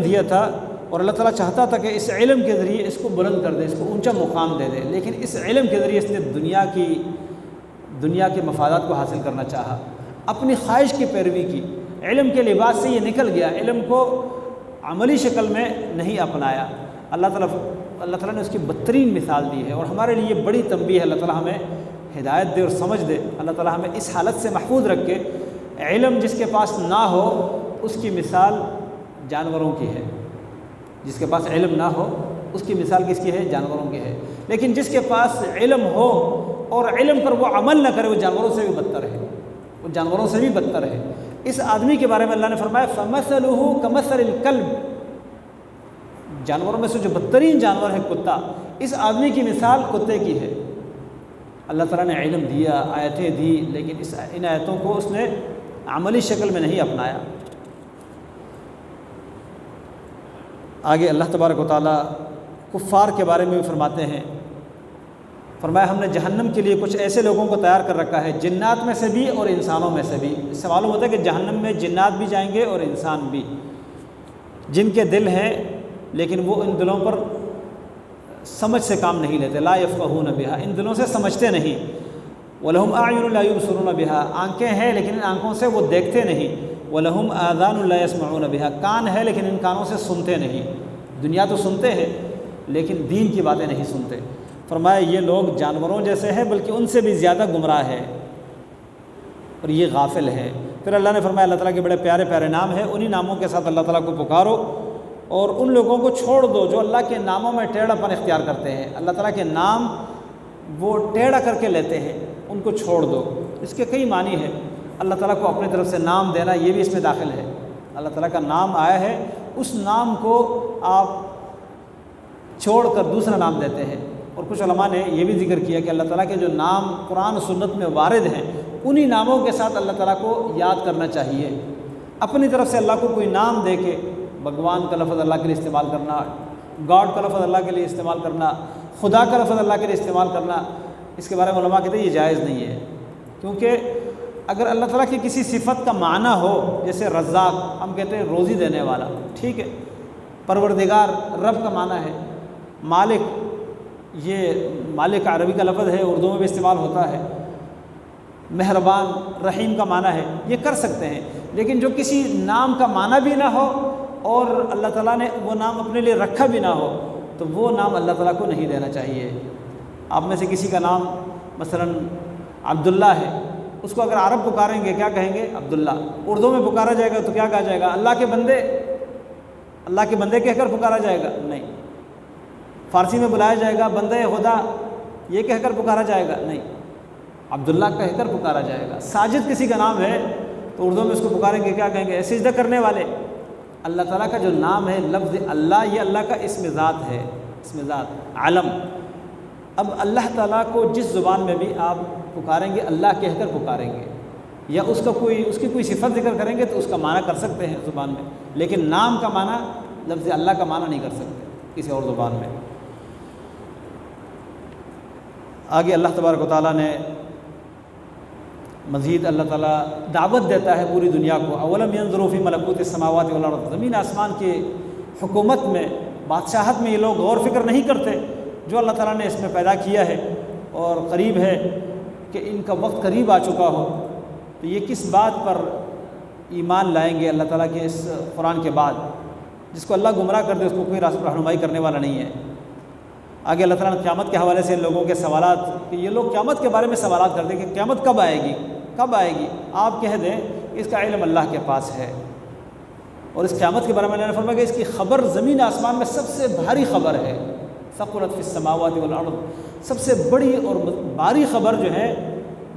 دیا تھا، اور اللہ تعالیٰ چاہتا تھا کہ اس علم کے ذریعے اس کو بلند کر دے، اس کو اونچا مقام دے دے، لیکن اس علم کے ذریعے اس نے دنیا کے مفادات کو حاصل کرنا چاہا، اپنی خواہش کی پیروی کی، علم کے لباس سے یہ نکل گیا، علم کو عملی شکل میں نہیں اپنایا۔ اللہ تعالیٰ نے اس کی بدترین مثال دی ہے، اور ہمارے لیے بڑی تنبیہ ہے۔ اللہ تعالیٰ ہمیں ہدایت دے اور سمجھ دے، اللہ تعالیٰ ہمیں اس حالت سے محفوظ رکھے۔ علم جس کے پاس نہ ہو اس کی مثال جانوروں کی ہے، جس کے پاس علم نہ ہو اس کی مثال کس کی ہے؟ جانوروں کی ہے۔ لیکن جس کے پاس علم ہو اور علم پر وہ عمل نہ کرے وہ جانوروں سے بھی بدتر ہے، وہ جانوروں سے بھی بدتر ہے۔ اس آدمی کے بارے میں اللہ نے فرمایا فَمَثَلُهُ كَمَثَلِ الْكَلْبِ، جانوروں میں سے جو بدترین جانور ہے کتا، اس آدمی کی مثال کتے کی ہے۔ اللہ تعالیٰ نے علم دیا، آیتیں دی، لیکن ان آیتوں کو اس نے عملی شکل میں نہیں اپنایا۔ آگے اللہ تبارک و تعالیٰ کفار کے بارے میں بھی فرماتے ہیں، فرمایا ہم نے جہنم کے لیے کچھ ایسے لوگوں کو تیار کر رکھا ہے، جنات میں سے بھی اور انسانوں میں سے بھی۔ اس سے معلوم ہوتا ہے کہ جہنم میں جنات بھی جائیں گے اور انسان بھی، جن کے دل ہیں لیکن وہ ان دلوں پر سمجھ سے کام نہیں لیتے، لا یفقہون بہا، ان دلوں سے سمجھتے نہیں۔ وَلَهُمْ أَعْيُنٌ لَا يُبْصِرُونَ بِهَا، آنکھیں ہیں لیکن ان آنکھوں سے وہ دیکھتے نہیں۔ وَلَهُمْ آذَانٌ لَا يَسْمَعُونَ بِهَا، کان ہے لیکن ان کانوں سے سنتے نہیں۔ دنیا تو سنتے ہیں لیکن دین کی باتیں نہیں سنتے۔ فرمایا یہ لوگ جانوروں جیسے ہیں بلکہ ان سے بھی زیادہ گمراہ ہے اور یہ غافل ہے۔ پھر اللہ نے فرمایا اللہ تعالیٰ کے بڑے پیارے پیارے نام ہیں، انہی ناموں کے ساتھ اللہ تعالیٰ کو پکارو اور ان لوگوں کو چھوڑ دو جو اللہ کے ناموں میں ٹیڑھا پن اختیار کرتے ہیں۔ اللہ تعالیٰ کے نام وہ ٹیڑھا کر کے لیتے ہیں، ان کو چھوڑ دو۔ اس کے کئی معنی ہیں، اللہ تعالیٰ کو اپنی طرف سے نام دینا یہ بھی اس میں داخل ہے۔ اللہ تعالیٰ کا نام آیا ہے، اس نام کو آپ چھوڑ کر دوسرا نام دیتے ہیں۔ اور کچھ علماء نے یہ بھی ذکر کیا کہ اللہ تعالیٰ کے جو نام قرآن و سنت میں وارد ہیں انہی ناموں کے ساتھ اللہ تعالیٰ کو یاد کرنا چاہیے۔ اپنی طرف سے اللہ کو کوئی نام دے کے بھگوان کا لفظ اللہ کے لیے استعمال کرنا، گاڈ کا لفظ اللہ کے لیے استعمال کرنا، خدا کا لفظ اللہ کے لیے استعمال کرنا، اس کے بارے میں علماء کہتے ہیں یہ جائز نہیں ہے، کیونکہ اگر اللہ تعالیٰ کی کسی صفت کا معنی ہو، جیسے رزاق ہم کہتے ہیں روزی دینے والا، ٹھیک ہے، پروردگار رب کا معنی ہے، مالک یہ مالک عربی کا لفظ ہے، اردو میں بھی استعمال ہوتا ہے، مہربان رحیم کا معنی ہے، یہ کر سکتے ہیں۔ لیکن جو کسی نام کا معنی بھی نہ ہو اور اللہ تعالیٰ نے وہ نام اپنے لیے رکھا بھی نہ ہو تو وہ نام اللہ تعالیٰ کو نہیں دینا چاہیے۔ آپ میں سے کسی کا نام مثلا عبداللہ ہے، اس کو اگر عرب پکاریں گے کیا کہیں گے؟ عبداللہ۔ اردو میں پکارا جائے گا تو کیا کہا جائے گا؟ اللہ کے بندے، اللہ کے بندے کہہ کر پکارا جائے گا؟ نہیں۔ فارسی میں بلایا جائے گا بندے خدا، یہ کہہ کر پکارا جائے گا؟ نہیں، عبداللہ کہہ کر پکارا جائے گا۔ ساجد کسی کا نام ہے تو اردو میں اس کو پکاریں گے کیا کہیں گے؟ سجدہ کرنے والے۔ اللہ تعالیٰ کا جو نام ہے، لفظ اللہ، یہ اللہ کا اسم ذات ہے، اسم ذات علم۔ اب اللہ تعالیٰ کو جس زبان میں بھی آپ پکاریں گے اللہ کہہ کر پکاریں گے، یا اس کی کوئی صفت ذکر کریں گے تو اس کا معنی کر سکتے ہیں زبان میں، لیکن نام کا معنی، لفظ اللہ کا معنی نہیں کر سکتے کسی اور زبان میں۔ آگے اللہ تبارک و تعالیٰ نے مزید اللہ تعالیٰ دعوت دیتا ہے پوری دنیا کو، اولم ینظروا فی ملکوت السماوات والارض، زمین آسمان کی حکومت میں، بادشاہت میں یہ لوگ غور فکر نہیں کرتے جو اللہ تعالیٰ نے اس میں پیدا کیا ہے، اور قریب ہے کہ ان کا وقت قریب آ چکا ہو، تو یہ کس بات پر ایمان لائیں گے اللہ تعالیٰ کے اس قرآن کے بعد؟ جس کو اللہ گمراہ کر دے اس کو کوئی رہنمائی کرنے والا نہیں ہے۔ آگے اللہ تعالیٰ نے قیامت کے حوالے سے لوگوں کے سوالات، کہ یہ لوگ قیامت کے بارے میں سوالات کرتے ہیں کہ قیامت کب آئے گی، کب آئے گی؟ آپ کہہ دیں اس کا علم اللہ کے پاس ہے، اور اس قیامت کے بارے میں اللہ نے فرمایا کہ اس کی خبر زمین آسمان میں سب سے بھاری خبر ہے، ثقلت فی السماوات والارض، سب سے بڑی اور بھاری خبر جو ہے،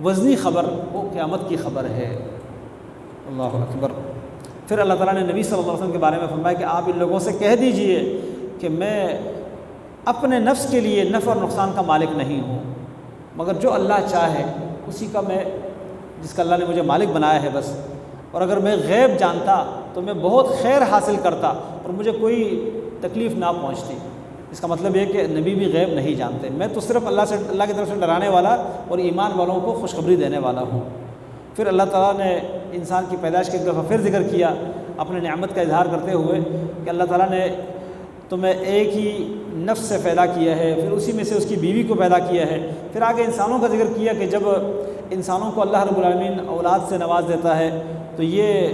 وزنی خبر، وہ قیامت کی خبر ہے۔ اللہ اکبر۔ پھر اللہ تعالیٰ نے نبی صلی اللہ علیہ وسلم کے بارے میں فرمایا کہ آپ ان لوگوں سے کہہ دیجئے کہ میں اپنے نفس کے لیے نفع اور نقصان کا مالک نہیں ہوں، مگر جو اللہ چاہے اسی کا میں، جس کا اللہ نے مجھے مالک بنایا ہے بس، اور اگر میں غیب جانتا تو میں بہت خیر حاصل کرتا اور مجھے کوئی تکلیف نہ پہنچتی۔ اس کا مطلب یہ کہ نبی بھی غیب نہیں جانتے، میں تو صرف اللہ کی طرف سے ڈرانے والا اور ایمان والوں کو خوشخبری دینے والا ہوں۔ پھر اللہ تعالیٰ نے انسان کی پیدائش کے ایک دفعہ پھر ذکر کیا اپنے نعمت کا اظہار کرتے ہوئے کہ اللہ تعالیٰ نے تمہیں ایک ہی نفس سے پیدا کیا ہے، پھر اسی میں سے اس کی بیوی کو پیدا کیا ہے، پھر آگے انسانوں کا ذکر کیا کہ جب انسانوں کو اللہ رب العالمین اولاد سے نواز دیتا ہے تو یہ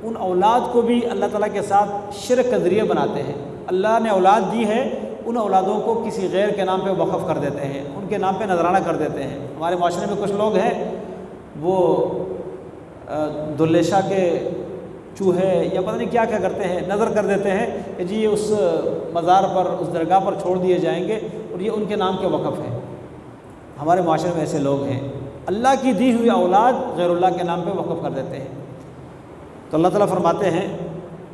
ان اولاد کو بھی اللہ تعالیٰ کے ساتھ شرک کا ذریعہ بناتے ہیں۔ اللہ نے اولاد دی ہے، ان اولادوں کو کسی غیر کے نام پہ وقف کر دیتے ہیں، ان کے نام پہ نذرانہ کر دیتے ہیں۔ ہمارے معاشرے میں کچھ لوگ ہیں وہ دلیشا کے چوہے یا پتہ نہیں کیا کرتے ہیں، نظر کر دیتے ہیں کہ جی یہ اس مزار پر، اس درگاہ پر چھوڑ دیے جائیں گے اور یہ ان کے نام کے وقف ہے۔ ہمارے معاشرے میں ایسے لوگ ہیں، اللہ کی دی ہوئی اولاد غیر اللہ کے نام پہ وقف کر دیتے ہیں۔ تو اللہ تعالیٰ فرماتے ہیں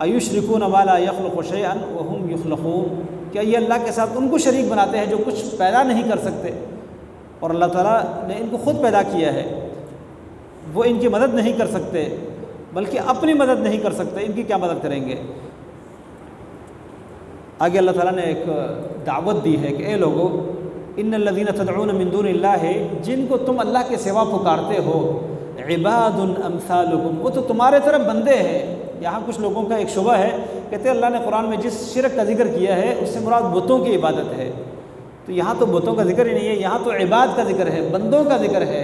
ایشرکون ما لا یخلق شیئا وهم یخلقون، کیا یہ اللہ کے ساتھ ان کو شریک بناتے ہیں جو کچھ پیدا نہیں کر سکتے، اور اللہ تعالیٰ نے ان کو خود پیدا کیا ہے، وہ ان کی مدد نہیں کر سکتے، بلکہ اپنی مدد نہیں کر سکتے، ان کی کیا مدد کریں گے؟ آگے اللہ تعالیٰ نے ایک دعوت دی ہے کہ اے لوگو، ان الذین تدعون من دون اللہ، جن کو تم اللہ کے سوا پکارتے ہو، عباد امثالکم، وہ تو تمہارے طرف بندے ہیں۔ یہاں کچھ لوگوں کا ایک شبہ ہے، کہتے ہیں اللہ نے قرآن میں جس شرک کا ذکر کیا ہے اس سے مراد بتوں کی عبادت ہے، تو یہاں تو بتوں کا ذکر ہی نہیں ہے، یہاں تو عباد کا ذکر ہے، بندوں کا ذکر ہے۔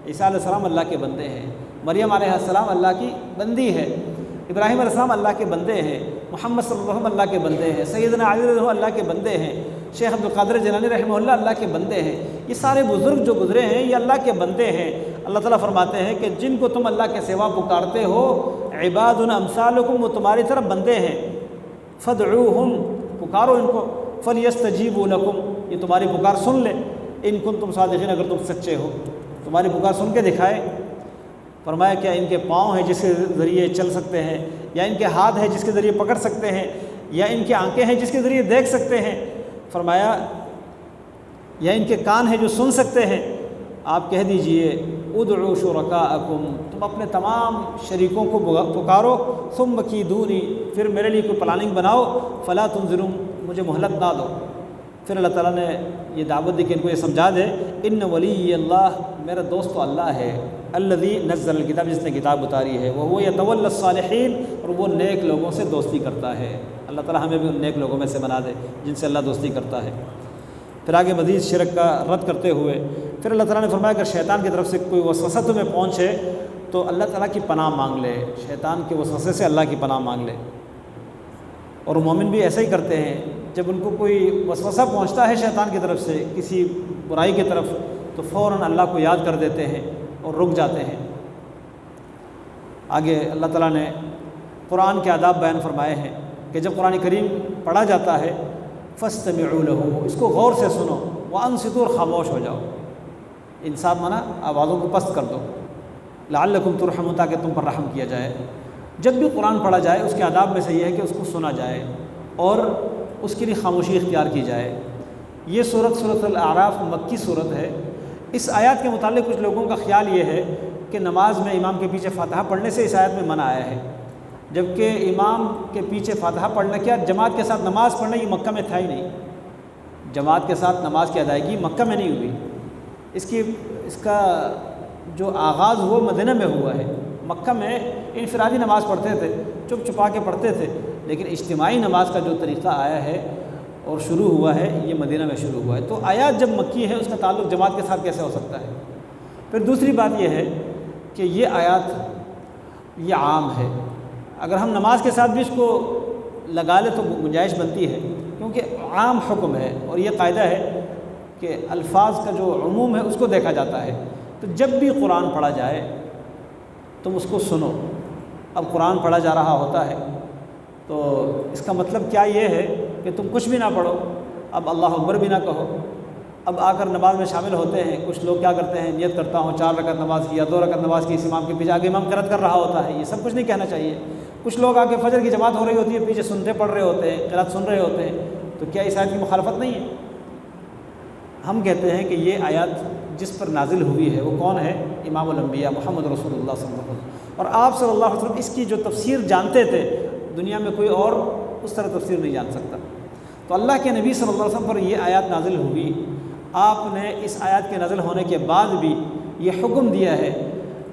عیسیٰ علیہ السلام اللہ کے بندے ہیں، مریم علیہ السلام اللہ کی بندی ہے، ابراہیم علیہ السلام اللہ کے بندے ہیں، محمد صلی اللہ علیہ وسلم اللہ کے بندے ہیں، سیدنا علی رضی اللہ عنہ اللہ کے بندے ہیں، شیخ عبد القادر جیلانی رحمہ اللہ اللہ کے بندے ہیں۔ یہ سارے بزرگ جو گزرے ہیں یہ اللہ کے بندے ہیں۔ اللہ تعالیٰ فرماتے ہیں کہ جن کو تم اللہ کے سوا پکارتے ہو، عباد امثالکم، وہ تمہاری طرف بندے ہیں، فادعوہم، پکارو ان کو، فلیستجیبوا لکم، یہ تمہاری پکار سن لے، ان کنتم صادقین، اگر تم سچے ہو، تمہاری پکار سن کے دکھائے۔ فرمایا کیا ان کے پاؤں ہیں جس کے ذریعے چل سکتے ہیں، یا ان کے ہاتھ ہیں جس کے ذریعے پکڑ سکتے ہیں، یا ان کی آنکھیں ہیں جس کے ذریعے دیکھ سکتے ہیں؟ فرمایا یا ان کے کان ہیں جو سن سکتے ہیں؟ آپ کہہ دیجئے ادعوا شرکاءکم، تم اپنے تمام شریکوں کو پکارو، ثم کیدونی، پھر میرے لیے کوئی پلاننگ بناؤ، فلا تنظرون، مجھے مہلت نہ دو۔ پھر اللہ تعالیٰ نے یہ دعوت دی کہ ان کو یہ سمجھا دے، ان ولی اللہ، میرا دوست تو اللہ ہے، الذی نزل الکتاب، جس نے کتاب اتاری ہے، وہو یتولی الصالحین، اور وہ نیک لوگوں سے دوستی کرتا ہے۔ اللہ تعالیٰ ہمیں بھی ان نیک لوگوں میں سے بنا دے جن سے اللہ دوستی کرتا ہے۔ پھر آگے مزید شرک کا رد کرتے ہوئے پھر اللہ تعالیٰ نے فرمایا اگر شیطان کی طرف سے کوئی وسوسہ تمہیں پہنچے تو اللہ تعالیٰ کی پناہ مانگ لے، شیطان کے وسوسے سے اللہ کی پناہ مانگ لے۔ اور مومن بھی ایسا ہی کرتے ہیں، جب ان کو کوئی وسوسہ پہنچتا ہے شیطان کی طرف سے کسی برائی کی طرف، تو فوراً اللہ کو یاد کر دیتے ہیں اور رک جاتے ہیں۔ آگے اللہ تعالیٰ نے قرآن کے آداب بیان فرمائے ہیں کہ جب قرآن کریم پڑھا جاتا ہے فاستمعوا له، اس کو غور سے سنو، وانصتوا، اور خاموش ہو جاؤ۔ انصات مانا آوازوں کو پست کر دو، لعلکم ترحمون، تاکہ تم پر رحم کیا جائے۔ جب بھی قرآن پڑھا جائے اس کے آداب میں سے یہ ہے کہ اس کو سنا جائے اور اس کے لیے خاموشی اختیار کی جائے۔ یہ سورۃ الاعراف مکی صورت ہے۔ اس آیات کے متعلق کچھ لوگوں کا خیال یہ ہے کہ نماز میں امام کے پیچھے فاتحہ پڑھنے سے اس آیت میں منع آیا ہے، جبکہ امام کے پیچھے فاتحہ پڑھنا کیا جماعت کے ساتھ نماز پڑھنا یہ مکہ میں تھا ہی نہیں۔ جماعت کے ساتھ نماز کی ادائیگی مکہ میں نہیں ہوئی، اس کا جو آغاز ہوا مدینہ میں ہوا ہے۔ مکہ میں انفرادی نماز پڑھتے تھے، چپ چپا کے پڑھتے تھے، لیکن اجتماعی نماز کا جو طریقہ آیا ہے اور شروع ہوا ہے یہ مدینہ میں شروع ہوا ہے۔ تو آیات جب مکی ہے اس کا تعلق جماعت کے ساتھ کیسے ہو سکتا ہے؟ پھر دوسری بات یہ ہے کہ یہ آیات یہ عام ہے، اگر ہم نماز کے ساتھ بھی اس کو لگا لیں تو گنجائش بنتی ہے، کیونکہ عام حکم ہے اور یہ قاعدہ ہے کہ الفاظ کا جو عموم ہے اس کو دیکھا جاتا ہے۔ تو جب بھی قرآن پڑھا جائے تم اس کو سنو۔ اب قرآن پڑھا جا رہا ہوتا ہے تو اس کا مطلب کیا یہ ہے کہ تم کچھ بھی نہ پڑھو، اب اللہ اکبر بھی نہ کہو۔ اب آ کر نماز میں شامل ہوتے ہیں کچھ لوگ، کیا کرتے ہیں، نیت کرتا ہوں 4 رکعت نماز کی یا 2 رکعت نماز کی، اس امام کے پیچھے، آگے امام قرأت کر رہا ہوتا ہے، یہ سب کچھ نہیں کہنا چاہیے۔ کچھ لوگ آ کے فجر کی جماعت ہو رہی ہوتی ہے، پیچھے سنتے پڑھ رہے ہوتے ہیں، قرأت سن رہے ہوتے ہیں، تو کیا اس آیت کی مخالفت نہیں ہے؟ ہم کہتے ہیں کہ یہ آیات جس پر نازل ہوئی ہے وہ کون ہے؟ امام الانبیاء محمد رسول اللہ صلی اللہ علیہ وسلم، اور آپ صلی اللہ علیہ وسلم اس کی جو تفسیر جانتے تھے، دنیا میں کوئی اور اس طرح تفسیر نہیں جان سکتا۔ تو اللہ کے نبی صلی اللہ علیہ وسلم پر یہ آیات نازل ہوئی، آپ نے اس آیات کے نازل ہونے کے بعد بھی یہ حکم دیا ہے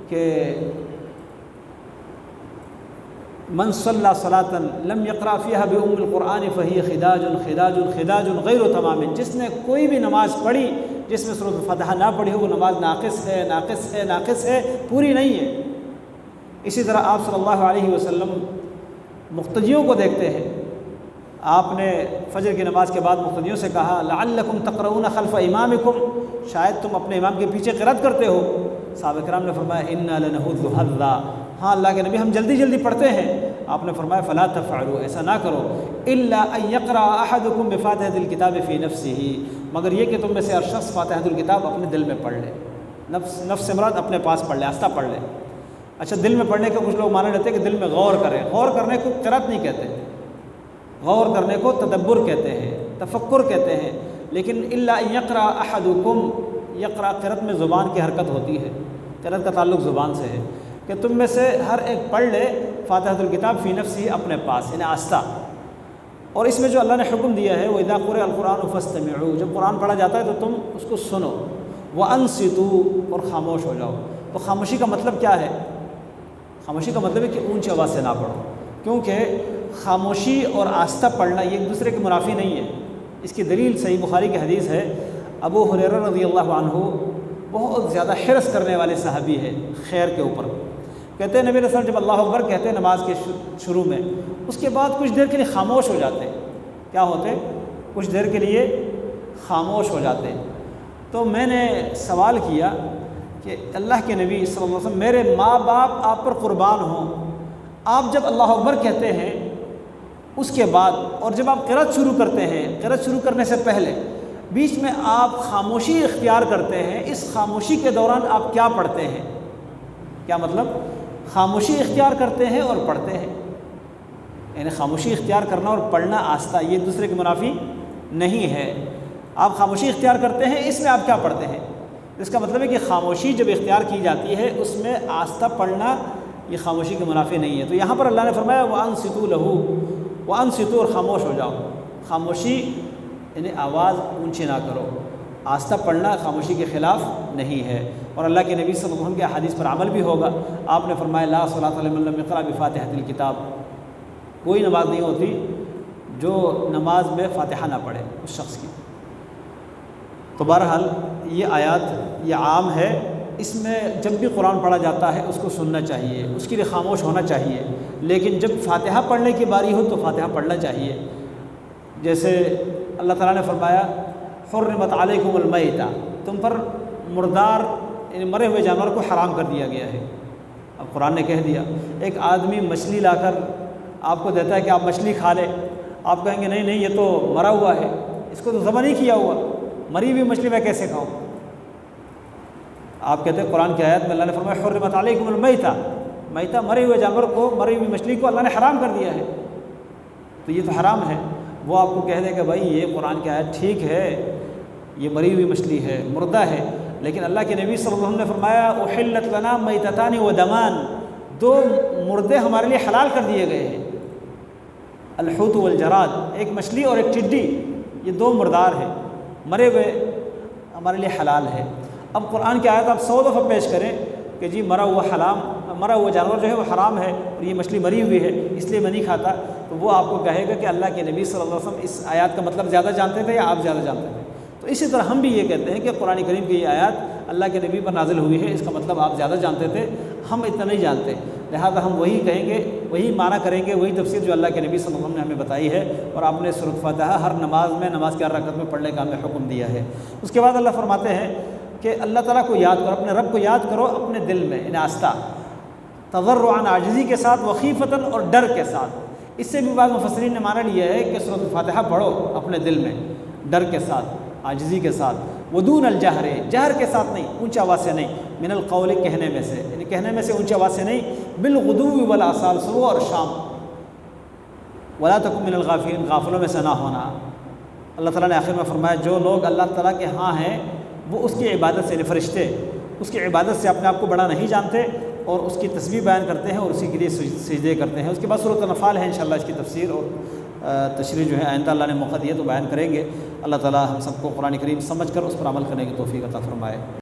کہ من صلی صلاۃ لم یقرأ فیہا بأم القرآن فہی خداج خداج خداج غیر تمام، جس نے کوئی بھی نماز پڑھی جس میں سورۃ الفاتحہ نہ پڑھی ہو وہ نماز ناقص ہے، ناقص ہے، ناقص ہے، پوری نہیں ہے۔ اسی طرح آپ صلی اللہ علیہ وسلم مقتدیوں کو دیکھتے ہیں، آپ نے فجر کی نماز کے بعد مقتدیوں سے کہا لعلکم تقرؤون خلف امامکم، شاید تم اپنے امام کے پیچھے قرأت کرتے ہو۔ صحابہ کرام نے فرمایا انا لنحض حظا، ہاں اللہ کے نبی ہم جلدی جلدی پڑھتے ہیں۔ آپ نے فرمایا فلا تفعلوا، ایسا نہ کرو، الا ان یقرأ احدکم بفاتحۃ الکتاب فی نفسہ، مگر یہ کہ تم میں سے ہر شخص فاتحۃ الکتاب اپنے دل میں پڑھ لے، نفس سے مراد اپنے پاس پڑھ لے، آستہ پڑھ لے۔ اچھا، دل میں پڑھنے کا کچھ لوگ مانا لیتے ہیں کہ دل میں غور کریں، غور کرنے کو قرأت نہیں کہتے، غور کرنے کو تدبر کہتے ہیں، تفکر کہتے ہیں۔ لیکن الا ان یقرأ احدکم، یقرأ قرأت میں زبان کی حرکت ہوتی ہے، قرأت کا تعلق زبان سے ہے، کہ تم میں سے ہر ایک پڑھ لے فاتحۃ الکتاب فی نفسی، اپنے پاس، یعنی آستہ۔ اور اس میں جو اللہ نے حکم دیا ہے وَإِذَا قُرِئَ الْقُرْآنُ فَاسْتَمِعُوا، جب قرآن پڑھا جاتا ہے تو تم اس کو سنو، وَأَنصِتُوا، اور خاموش ہو جاؤ۔ تو خاموشی کا مطلب کیا ہے؟ خاموشی کا مطلب ہے کہ اونچی آواز سے نہ پڑھو، کیونکہ خاموشی اور آستہ پڑھنا یہ ایک دوسرے کے منافی نہیں ہے۔ اس کی دلیل صحیح بخاری کی حدیث ہے، ابو ہریرہ رضی اللہ عنہ بہت زیادہ حرص کرنے والے صحابی ہے خیر کے اوپر، کہتے ہیں نبی علیہ السلام جب اللہ اکبر کہتے ہیں نماز کے شروع میں، اس کے بعد کچھ دیر کے لیے خاموش ہو جاتے ہیں۔ کیا ہوتے؟ کچھ دیر کے لیے خاموش ہو جاتے ہیں۔ تو میں نے سوال کیا کہ اللہ کے نبی صلی اللہ علیہ وسلم، میرے ماں باپ آپ پر قربان ہوں، آپ جب اللہ اکبر کہتے ہیں اس کے بعد، اور جب آپ قرأت شروع کرتے ہیں، قرأت شروع کرنے سے پہلے بیچ میں آپ خاموشی اختیار کرتے ہیں، اس خاموشی کے دوران آپ کیا پڑھتے ہیں؟ کیا مطلب؟ خاموشی اختیار کرتے ہیں اور پڑھتے ہیں، یعنی خاموشی اختیار کرنا اور پڑھنا آستہ یہ ایک دوسرے کے منافی نہیں ہے۔ آپ خاموشی اختیار کرتے ہیں، اس میں آپ کیا پڑھتے ہیں؟ اس کا مطلب ہے کہ خاموشی جب اختیار کی جاتی ہے اس میں آستہ پڑھنا یہ خاموشی کے منافی نہیں ہے۔ تو یہاں پر اللہ نے فرمایا وَأَنصِتُوا لَهُ، وَأَنصِتُوا، اور خاموش ہو جاؤ۔ خاموشی یعنی آواز اونچی نہ کرو، آستہ پڑھنا خاموشی کے خلاف نہیں ہے۔ اور اللہ کے نبی صلی اللہ علیہ وسلم کے احادیث پر عمل بھی ہوگا۔ آپ نے فرمایا لا صلاۃ لمن لم یقرأ بفاتحۃ الکتاب، کوئی نماز نہیں ہوتی جو نماز میں فاتحہ نہ پڑھے اس شخص کی۔ تو بہرحال یہ آیات یہ عام ہے، اس میں جب بھی قرآن پڑھا جاتا ہے اس کو سننا چاہیے، اس کے لیے خاموش ہونا چاہیے، لیکن جب فاتحہ پڑھنے کی باری ہو تو فاتحہ پڑھنا چاہیے۔ جیسے اللہ تعالیٰ نے فرمایا حرمت علیکم المیتہ، تم پر مردار یعنی مرے ہوئے جانور کو حرام کر دیا گیا ہے۔ اب قرآن نے کہہ دیا، ایک آدمی مچھلی لا کر آپ کو دیتا ہے کہ آپ مچھلی کھا لے، آپ کہیں گے نہیں نہیں یہ تو مرا ہوا ہے، اس کو تو ذبح نہیں کیا ہوا، مری ہوئی مچھلی میں کیسے کھاؤں؟ آپ کہتے ہیں قرآن کی آیت میں اللہ نے فرمایا حرمت علیکم المیتہ، میتہ مرے ہوئے جانور کو، مری ہوئی مچھلی کو اللہ نے حرام کر دیا ہے، تو یہ تو حرام ہے۔ وہ آپ کو کہہ دے کہ بھائی یہ قرآن کی آیت ٹھیک ہے، یہ مری ہوئی مچھلی ہے، مردہ ہے، لیکن اللہ کے نبی صلی اللہ علیہ وسلم نے فرمایا احلت لنا میتتان و دمان، دو مردے ہمارے لیے حلال کر دیے گئے ہیں، الحوت والجراد، ایک مچھلی اور ایک ٹڈی، یہ دو مردار ہیں، مرے ہوئے ہمارے لیے حلال ہے۔ اب قرآن کی آیت آپ 100 دفعہ پیش کریں کہ جی مرا ہوا جانور جو ہے وہ حرام ہے اور یہ مچھلی مری ہوئی ہے اس لیے میں نہیں کھاتا، تو وہ آپ کو کہے گا کہ اللہ کے نبی صلی اللہ علیہ وسلم اس آیات کا مطلب زیادہ جانتے تھے یا آپ زیادہ جانتے تھے؟ تو اسی طرح ہم بھی یہ کہتے ہیں کہ قرآن کریم کی یہ آیات اللہ کے نبی پر نازل ہوئی ہے، اس کا مطلب آپ زیادہ جانتے تھے، ہم اتنا نہیں جانتے، لہذا ہم وہی کہیں گے، وہی معنی کریں گے، وہی تفسیر جو اللہ کے نبی صلی اللہ علیہ وسلم نے ہمیں بتائی ہے، اور آپ نے سورۃ فاتحہ ہر نماز کے ہر رکعت میں پڑھنے کا ہمیں حکم دیا ہے۔ اس کے بعد اللہ فرماتے ہیں کہ اللہ تعالیٰ کو یاد کرو، اپنے رب کو یاد کرو اپنے دل میں، یعنی آہستہ، تضرعاً عاجزی کے ساتھ، وخیفتاً اور ڈر کے ساتھ۔ اس سے بھی بعض مفسرین نے معنی لیا ہے کہ سورۃ الفاتحہ پڑھو اپنے دل میں ڈر کے ساتھ، عاجزی کے ساتھ، ودون الجہر، جہر کے ساتھ نہیں، اونچی آواز سے نہیں، من القول کہنے میں سے، یعنی کہنے میں سے اونچی آواز سے نہیں، بالغدو والآصال، صبح اور شام، ولا تکن من الغافلین، غافلوں میں سے نہ ہونا۔ اللہ تعالیٰ نے آخر میں فرمایا جو لوگ اللہ تعالیٰ کے ہاں ہیں وہ اس کی عبادت سے، فرشتے اس کی عبادت سے اپنے آپ کو بڑا نہیں جانتے اور اس کی تسبیح بیان کرتے ہیں اور اسی کے لیے سجدے کرتے ہیں۔ اس کے بعد سورۃ الانفال ہے، انشاءاللہ اس کی تفسیر اور تشریح جو ہے آئندہ اللہ نے موقع دیا تو بیان کریں گے۔ اللہ تعالیٰ ہم سب کو قرآن کریم سمجھ کر اس پر عمل کرنے کی توفیق عطا فرمائے۔